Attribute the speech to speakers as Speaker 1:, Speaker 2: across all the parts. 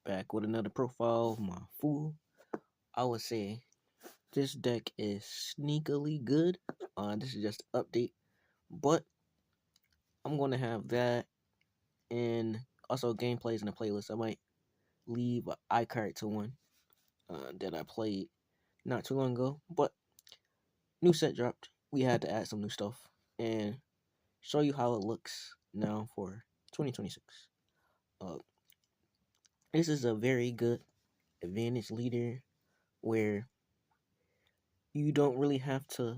Speaker 1: back with another profile of my fool. I would say this deck is sneakily good. This is just an update, but I'm gonna have that and also gameplays in the playlist. I might leave an iCard to one that I played not too long ago, but new set dropped. We had to add some new stuff and show you how it looks now for 2026. Uh, this is a very good advantage leader where you don't really have to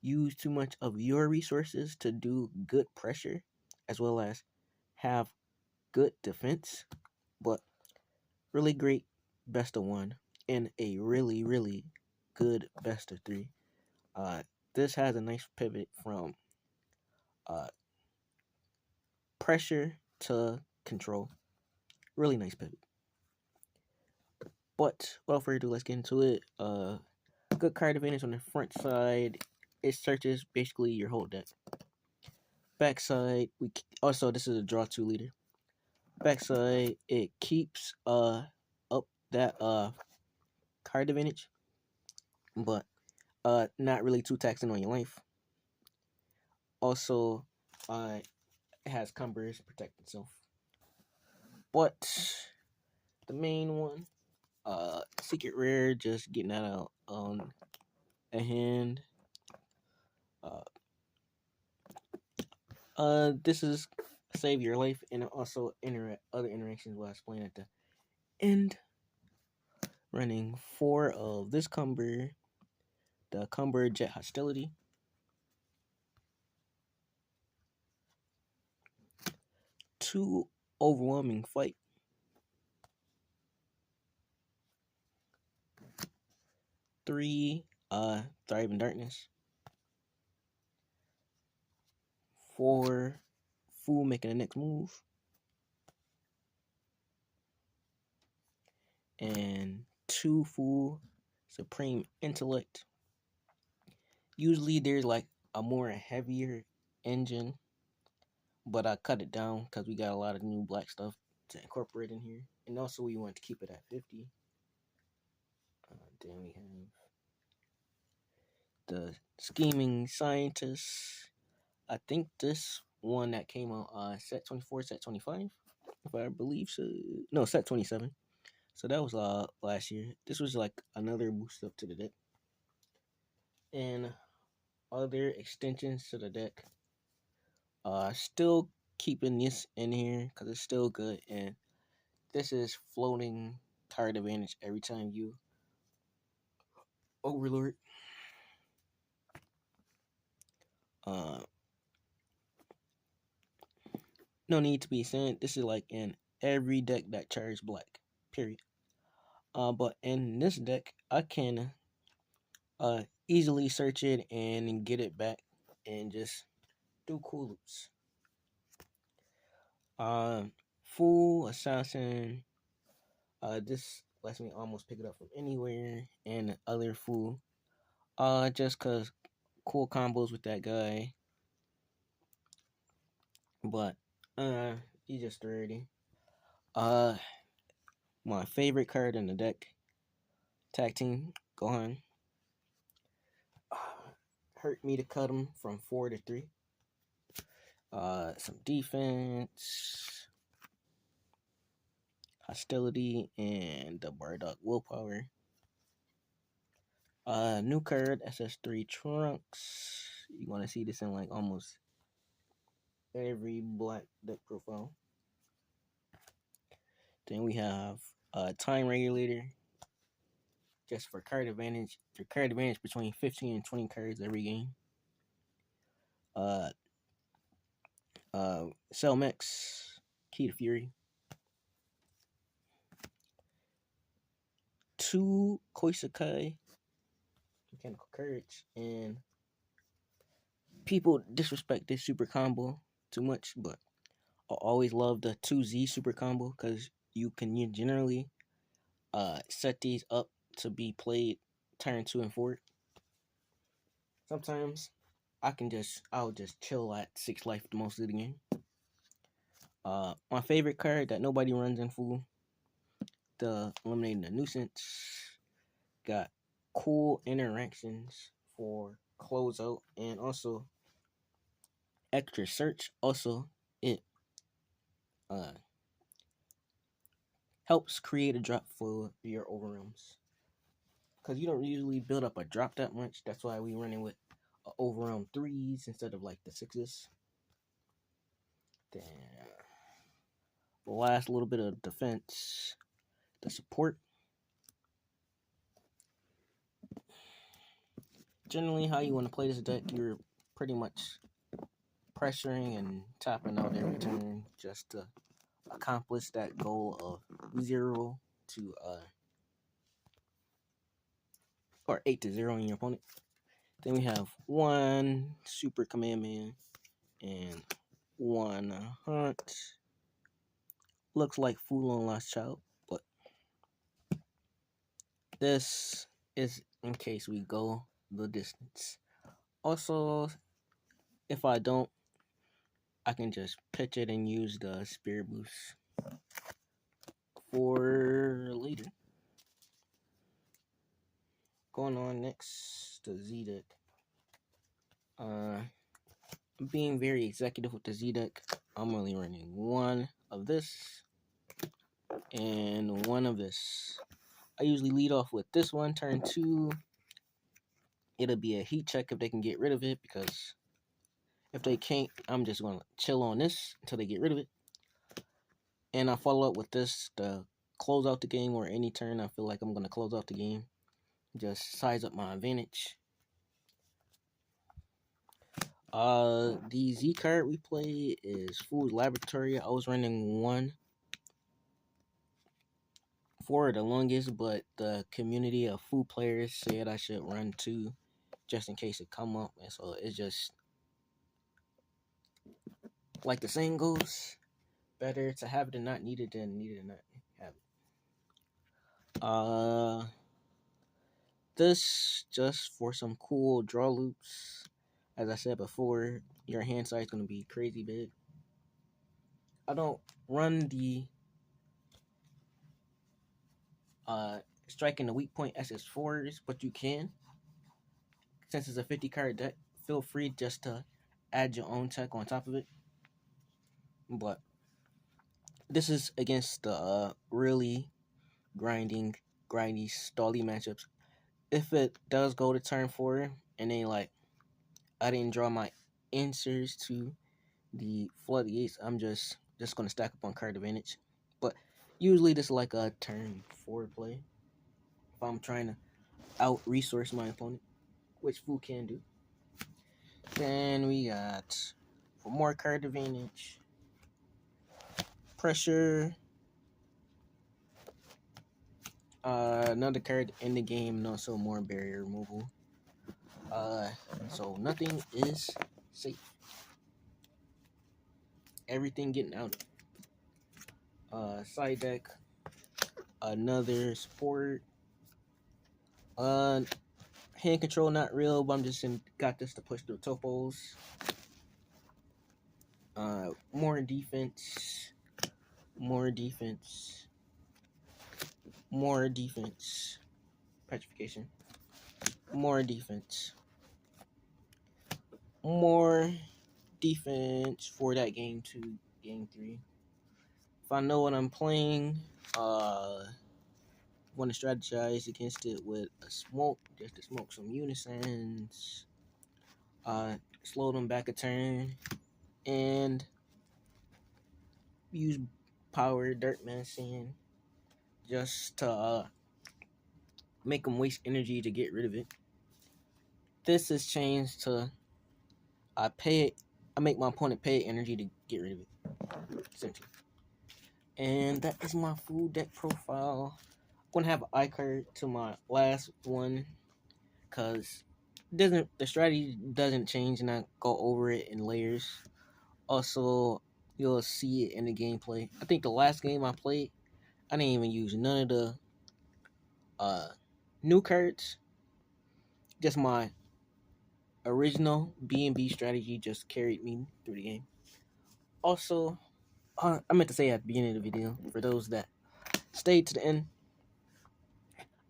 Speaker 1: use too much of your resources to do good pressure as well as have good defense, but really great best of one and a really good best of three. Uh, this has a nice pivot from uh, pressure to control. Really nice pivot. But without further ado, let's get into it. Good card advantage on the front side. It searches basically your whole deck. Backside, we also this is a draw 2 leader. Backside, it keeps up that card advantage, but not really too taxing on your life. Also, it has cumbers to protect itself. But the main one, secret rare, just getting that out on a hand. This is save your life and also other interactions will explain at the end. Running 4 of this cumber, the Cumber Jet Hostility. Two Overwhelming Fight. 3 Thrive in Darkness. 4 Fool making the next move. And 2 Fool Supreme Intellect. Usually there's like a more heavier engine, but I cut it down because we got a lot of new black stuff to incorporate in here. And also we want to keep it at 50. Then we have the Scheming Scientist. I think this one that came out set 24, set 25, if I believe so. No, set 27. So that was last year. This was like another boost up to the deck. And other extensions to the deck. Still keeping this in here because it's still good. And this is floating card advantage every time you overlord. No need to be sent. This is like in every deck that charges black. Period. But in this deck, I can easily search it and get it back and just do cool loops. Fool Assassin. This lets me almost pick it up from anywhere, and the other Fool. Just cause cool combos with that guy. But he's just 30. My favorite card in the deck, Tag Team Gohan. Hurt me to cut him from 4 to 3. Some defense, hostility, and the Bardock Willpower. New card, SS3 Trunks. You want to see this in like almost every black deck profile. Then we have Time Regulator, just for card advantage. Your card advantage between 15 and 20 cards every game. Cellmex, Key to Fury. 2 Koisakai, Mechanical Courage, and people disrespect this super combo too much, but I always love the 2Z super combo because you can generally set these up to be played turn 2 and 4. Sometimes I'll just chill at 6 life the most of the game. My favorite card that nobody runs in Fool, the eliminating the nuisance. Got cool interactions for closeout and also extra search. Also, it uh, helps create a drop for your overwhelms because you don't usually build up a drop that much. That's why we running with overwhelm 3s instead of like the 6s. Then the last little bit of defense, the support. Generally, how you want to play this deck, you're pretty much pressuring and tapping out every turn just to accomplish that goal of 0 to or 8 to 0 in your opponent. Then we have 1 super command man and 1 hunt. Looks like Fool on Lost Child, but this is in case we go the distance. Also, if I don't, I can just pitch it and use the Spirit Boost for later. Going on next, the Z deck. Being very executive with the Z deck, I'm only running 1 of this and 1 of this. I usually lead off with this one. Turn 2, it'll be a heat check if they can get rid of it, because if they can't, I'm just going to chill on this until they get rid of it. And I follow up with this to close out the game, or any turn I feel like I'm going to close out the game. Just size up my advantage. The Z card we play is Fool's Laboratory. I was running 1 for the longest, but the community of Fool players said I should run 2 just in case it come up. And so it's just, like the saying goes, better to have it and not need it than need it and not have it. This just for some cool draw loops. As I said before, your hand size is going to be crazy big. I don't run the striking the weak point SS4s, but you can. Since it's a 50 card deck, feel free just to add your own tech on top of it. But this is against the really grindy, stally matchups. If it does go to turn 4 and then like I didn't draw my answers to the floodgates, I'm just gonna stack up on card advantage. But usually this is like a turn 4 play if I'm trying to out resource my opponent, which Fu can do. Then we got, for more card advantage, pressure. Another card in the game, and also more barrier removal. So nothing is safe. Everything getting out. Side deck, another support. Hand control not real, but I'm just got this to push through topos. More defense, more defense, more defense. Petrification. More defense. More defense for that game 2, game 3. If I know what I'm playing, want to strategize against it with a smoke, just to smoke some unisons, slow them back a turn, and use power Dirt Medicine just to make them waste energy to get rid of it. This has changed to I make my opponent pay energy to get rid of it, essentially. And that is my full deck profile. I'm gonna have an iCard to my last one, cause the strategy doesn't change, and I go over it in layers. Also, you'll see it in the gameplay. I think the last game I played, I didn't even use none of the new cards. Just my original B&B strategy just carried me through the game. Also, I meant to say at the beginning of the video, for those that stay to the end.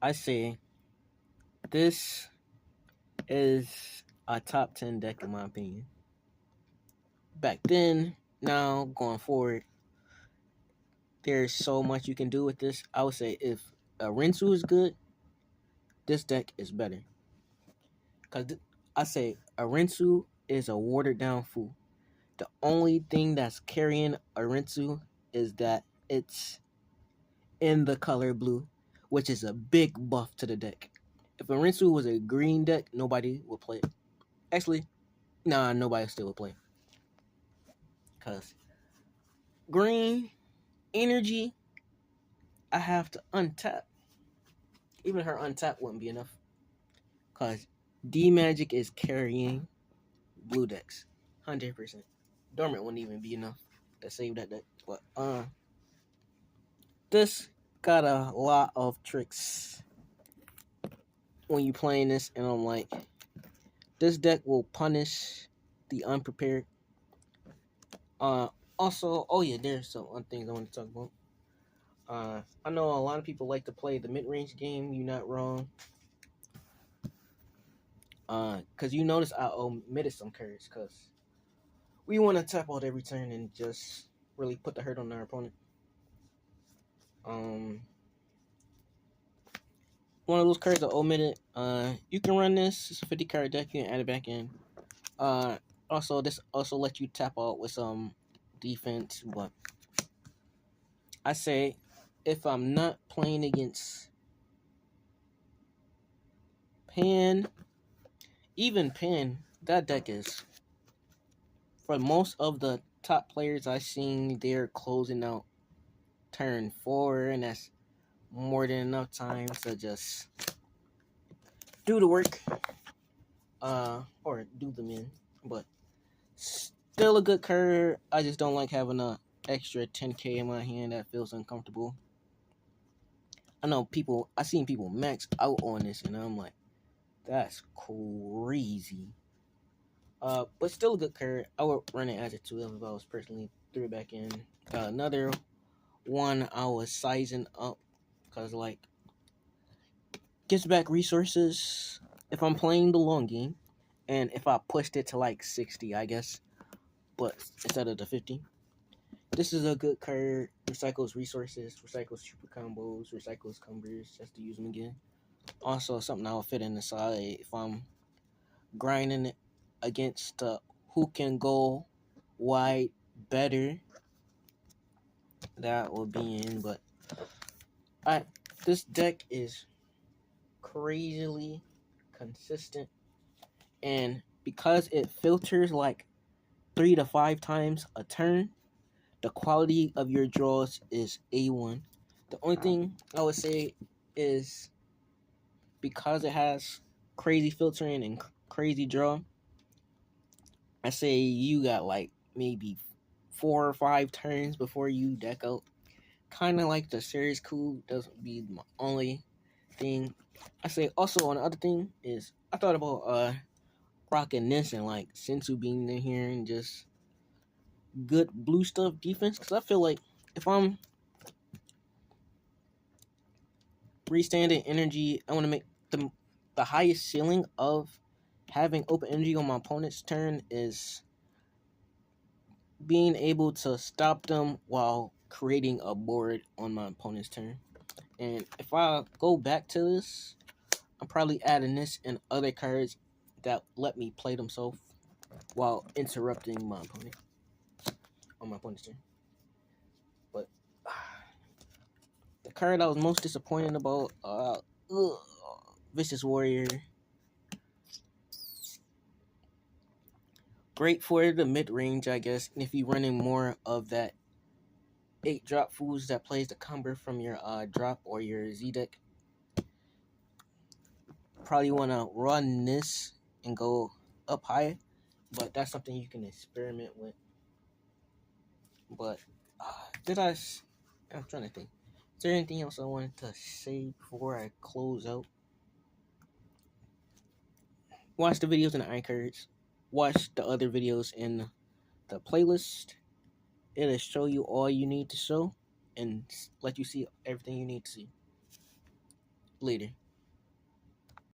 Speaker 1: I say this is a top 10 deck in my opinion. Back then, now going forward, there's so much you can do with this. I would say if a Rinsu is good, this deck is better. Because I say a Rinsu is a watered down fool. The only thing that's carrying a Rinsu is that it's in the color blue, which is a big buff to the deck. If a Rinsu was a green deck, nobody would play it. Actually, nah, nobody still would play it. Because green energy, I have to untap. Even her untap wouldn't be enough. Because D Magic is carrying blue decks. 100%. Dormant wouldn't even be enough to save that deck. But this got a lot of tricks when you playing this, and I'm like, this deck will punish the unprepared. Also, oh yeah, there's some other things I want to talk about. I know a lot of people like to play the mid-range game. You're not wrong. Cause you notice I omitted some cards, cause we want to tap out every turn and just really put the hurt on our opponent. One of those cards I omitted. You can run this. It's a 50 card deck. You can add it back in. Also this also lets you tap out with some defense, but I say if I'm not playing against Pan, even Pan, that deck is, for most of the top players I've seen, they're closing out turn 4, and that's more than enough time to just do the work, or do them in. But still a good card. I just don't like having a extra 10k in my hand. That feels uncomfortable. I know people, I seen people max out on this, and I'm like, that's crazy. But still a good card. I would run it as a 2 if I was personally threw it back in. Another one I was sizing up, because like, gets back resources if I'm playing the long game, and if I pushed it to like 60, I guess, but instead of the 50. This is a good card. Recycles resources, recycles super combos, recycles cumbers just to use them again. Also, something I'll fit in the side if I'm grinding it against who can go wide better. That will be in, but this deck is crazily consistent, and because it filters like 3 to 5 times a turn, the quality of your draws is A1. The only thing I would say is because it has crazy filtering and crazy draw, I say you got like maybe 4 or 5 turns before you deck out. Kind of like the series cool doesn't be my only thing. I say also on the other thing is I thought about rocking this and like Sensu being in here and just good blue stuff defense, because I feel like if I'm restanding energy, I want to make the highest ceiling of having open energy on my opponent's turn is being able to stop them while creating a board on my opponent's turn. And if I go back to this, I'm probably adding this and other cards that let me play themselves while interrupting my opponent on my opponent's turn. But the card I was most disappointed about, Vicious Warrior. Great for the mid-range, I guess. And if you're running more of that 8-drop fools that plays the cumber from your drop or your Z deck, probably want to run this and go up high. But that's something you can experiment with. But I'm trying to think. Is there anything else I wanted to say before I close out? Watch the videos in the iCards. Watch the other videos in the playlist. It'll show you all you need to show. and let you see everything you need to see later.